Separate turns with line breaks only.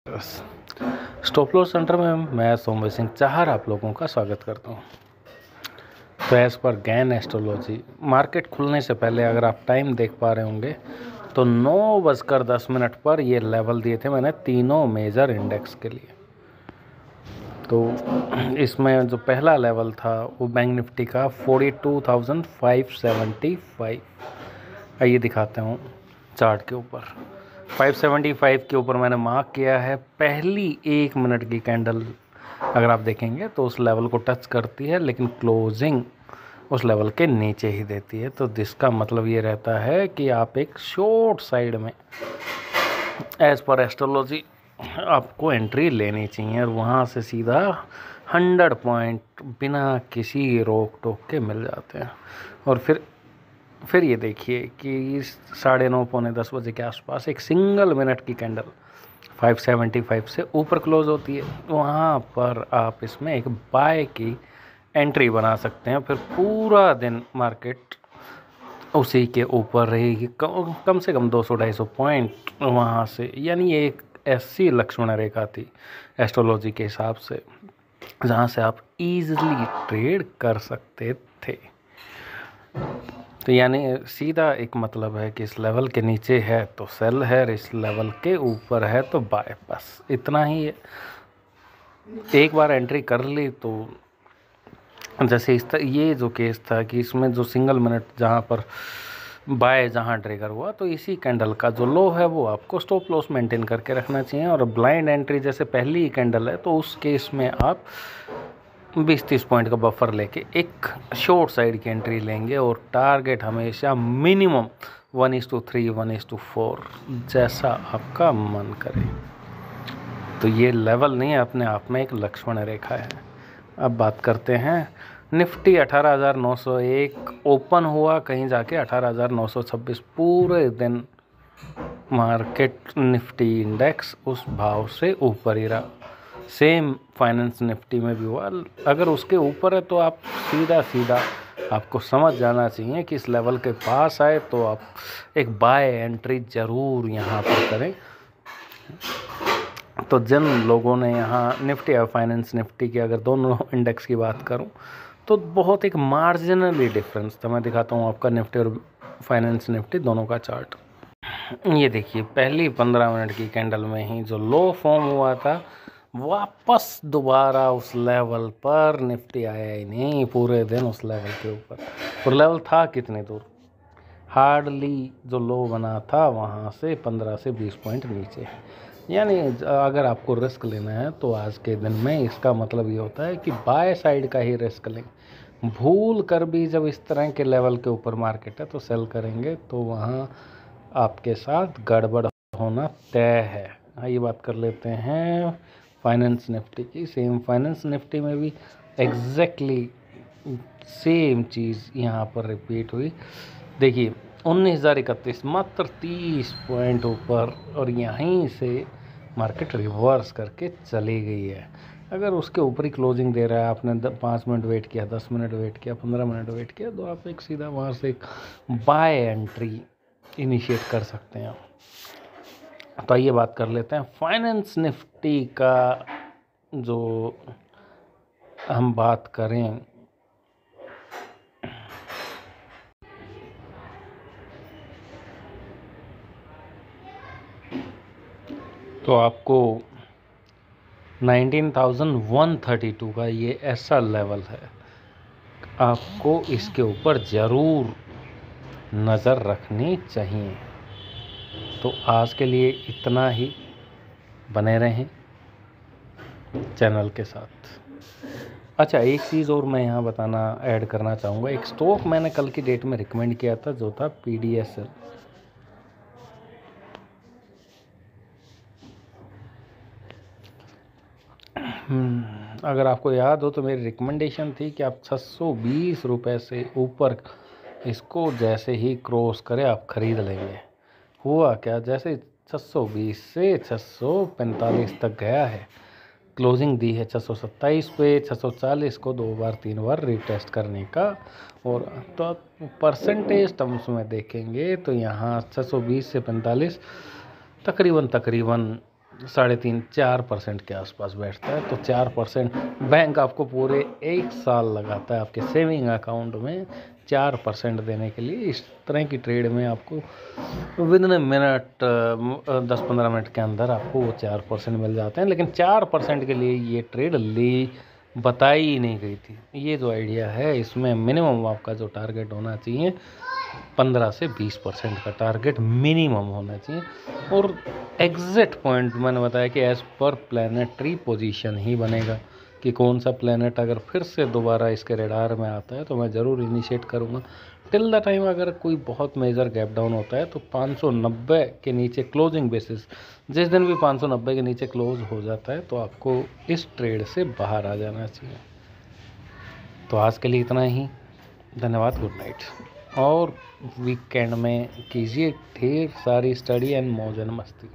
Stop loss centre में मैं सौम्य सिंह चाहर आप लोगों का स्वागत करता हूँ। तो as per gain astrology market खुलने से पहले अगर आप टाइम देख पा रहे होंगे तो 9:10 पर ये लेवल दिए थे मैंने तीनों मेजर इंडेक्स के लिए। तो इसमें जो पहला लेवल था वो बैंक निफ्टी का 42,575। आइए दिखाते हूँ चार्ट के ऊपर। 575 के ऊपर मैंने मार्क किया है। पहली 1 मिनट की कैंडल अगर आप देखेंगे तो उस लेवल को टच करती है, लेकिन क्लोजिंग उस लेवल के नीचे ही देती है। तो जिसका मतलब ये रहता है कि आप एक शॉर्ट साइड में एज पर एस्ट्रोलॉजी आपको एंट्री लेनी चाहिए और वहाँ से सीधा 100 पॉइंट बिना किसी रोक टोक के मिल जाते हैं। और फिर ये देखिए कि 9:30 पौने 10 बजे के आसपास एक सिंगल मिनट की कैंडल 575 से ऊपर क्लोज होती है। वहाँ पर आप इसमें एक बाय की एंट्री बना सकते हैं। फिर पूरा दिन मार्केट उसी के ऊपर रहेगी, कम से कम 200-250 पॉइंट वहाँ से। यानी ये एक ऐसी लक्ष्मण रेखा थी एस्ट्रोलॉजी के हिसाब से जहाँ से आप इजीली ट्रेड कर सकते थे। तो यानी सीधा एक मतलब है कि इस लेवल के नीचे है तो सेल है, इस लेवल के ऊपर है तो बाय। बस इतना ही है। एक बार एंट्री कर ली तो जैसे ये जो केस था कि इसमें जो सिंगल मिनट जहाँ पर बाय जहाँ ट्रिगर हुआ, तो इसी कैंडल का जो लो है वो आपको स्टॉप लॉस मेंटेन करके रखना चाहिए। और ब्लाइंड एंट्री जैसे पहली ही कैंडल है तो उस केस में आप 20-30 पॉइंट का बफर लेके एक शॉर्ट साइड की एंट्री लेंगे और टारगेट हमेशा मिनिमम 1:3, 1:4 जैसा आपका मन करे। तो ये लेवल नहीं है, अपने आप में एक लक्ष्मण रेखा है। अब बात करते हैं निफ्टी 18,901 ओपन हुआ, कहीं जाके 18,926 पूरे दिन मार्केट निफ्टी इंडेक्स उस भाव से ऊपर ही रहा। सेम फाइनेंस निफ्टी में भी हुआ। अगर उसके ऊपर है तो आप सीधा आपको समझ जाना चाहिए कि इस लेवल के पास आए तो आप एक बाय एंट्री ज़रूर यहाँ पर करें। तो जिन लोगों ने यहाँ निफ्टी और फाइनेंस निफ्टी की अगर दोनों इंडेक्स की बात करूं तो बहुत एक मार्जिनली डिफरेंस था। मैं दिखाता हूँ आपका निफ्टी और फाइनेंस निफ्टी दोनों का चार्ट। ये देखिए पहली 15 मिनट की कैंडल में ही जो लो फॉर्म हुआ था, वापस दोबारा उस लेवल पर निफ्टी आया ही नहीं पूरे दिन उस लेवल के ऊपर। और लेवल था कितने दूर, हार्डली जो लो बना था वहाँ से 15 से 20 पॉइंट नीचे। यानी अगर आपको रिस्क लेना है तो आज के दिन में इसका मतलब ये होता है कि बाय साइड का ही रिस्क लें। भूल कर भी जब इस तरह के लेवल के ऊपर मार्केट है तो सेल करेंगे तो वहाँ आपके साथ गड़बड़ होना तय है। आइए बात कर लेते हैं फाइनेंस निफ्टी की। सेम फाइनेंस निफ्टी में भी एग्जैक्टली सेम चीज़ यहाँ पर रिपीट हुई। देखिए 19,031 मात्र 30 पॉइंट ऊपर और यहीं से मार्केट रिवर्स करके चली गई है। अगर उसके ऊपर ही क्लोजिंग दे रहा है, आपने 5 मिनट वेट किया, 10 मिनट वेट किया, 15 मिनट वेट किया, तो आप एक सीधा वहाँ से एक बाय एंट्री इनिशिएट कर सकते हैं। तो आइए बात कर लेते हैं फाइनेंस निफ्टी का। जो हम बात करें तो आपको 19,132 का ये ऐसा लेवल है, आपको इसके ऊपर ज़रूर नज़र रखनी चाहिए। तो आज के लिए इतना ही। बने रहें चैनल के साथ। अच्छा, एक चीज़ और मैं यहाँ बताना ऐड करना चाहूँगा। एक स्टॉक मैंने कल की डेट में रिकमेंड किया था जो था PDSL। अगर आपको याद हो तो मेरी रिकमेंडेशन थी कि आप 620 रुपये से ऊपर इसको जैसे ही क्रॉस करे आप ख़रीद लेंगे। हुआ क्या, जैसे 620 से 645 तक गया है, क्लोजिंग दी है 627 पे, 640 को 2-3 बार रिटेस्ट करने का। और तो परसेंटेज टर्म्स में देखेंगे तो यहाँ 620 से 45 तकरीबन 3.5-4% के आसपास बैठता है। तो 4% बैंक आपको पूरे 1 साल लगाता है आपके सेविंग अकाउंट में 4% देने के लिए। इस तरह की ट्रेड में आपको विदिन ए मिनट 10-15 मिनट के अंदर आपको वो 4% मिल जाते हैं। लेकिन 4% के लिए ये ट्रेड बताई ही नहीं गई थी। ये जो आइडिया है इसमें मिनिमम आपका जो टारगेट होना चाहिए 15 से 20% का टारगेट मिनिमम होना चाहिए। और एग्जैक्ट पॉइंट मैंने बताया कि एज पर प्लैनेटरी पोजीशन ही बनेगा कि कौन सा प्लैनेट अगर फिर से दोबारा इसके रेडार में आता है तो मैं ज़रूर इनिशिएट करूँगा। टिल द टाइम अगर कोई बहुत मेजर गैप डाउन होता है तो 590 के नीचे क्लोजिंग बेसिस, जिस दिन भी 590 के नीचे क्लोज हो जाता है तो आपको इस ट्रेड से बाहर आ जाना चाहिए। तो आज के लिए इतना ही, धन्यवाद, गुड नाइट। और वीकेंड में कीजिए ढेर सारी स्टडी एंड मौज मस्ती।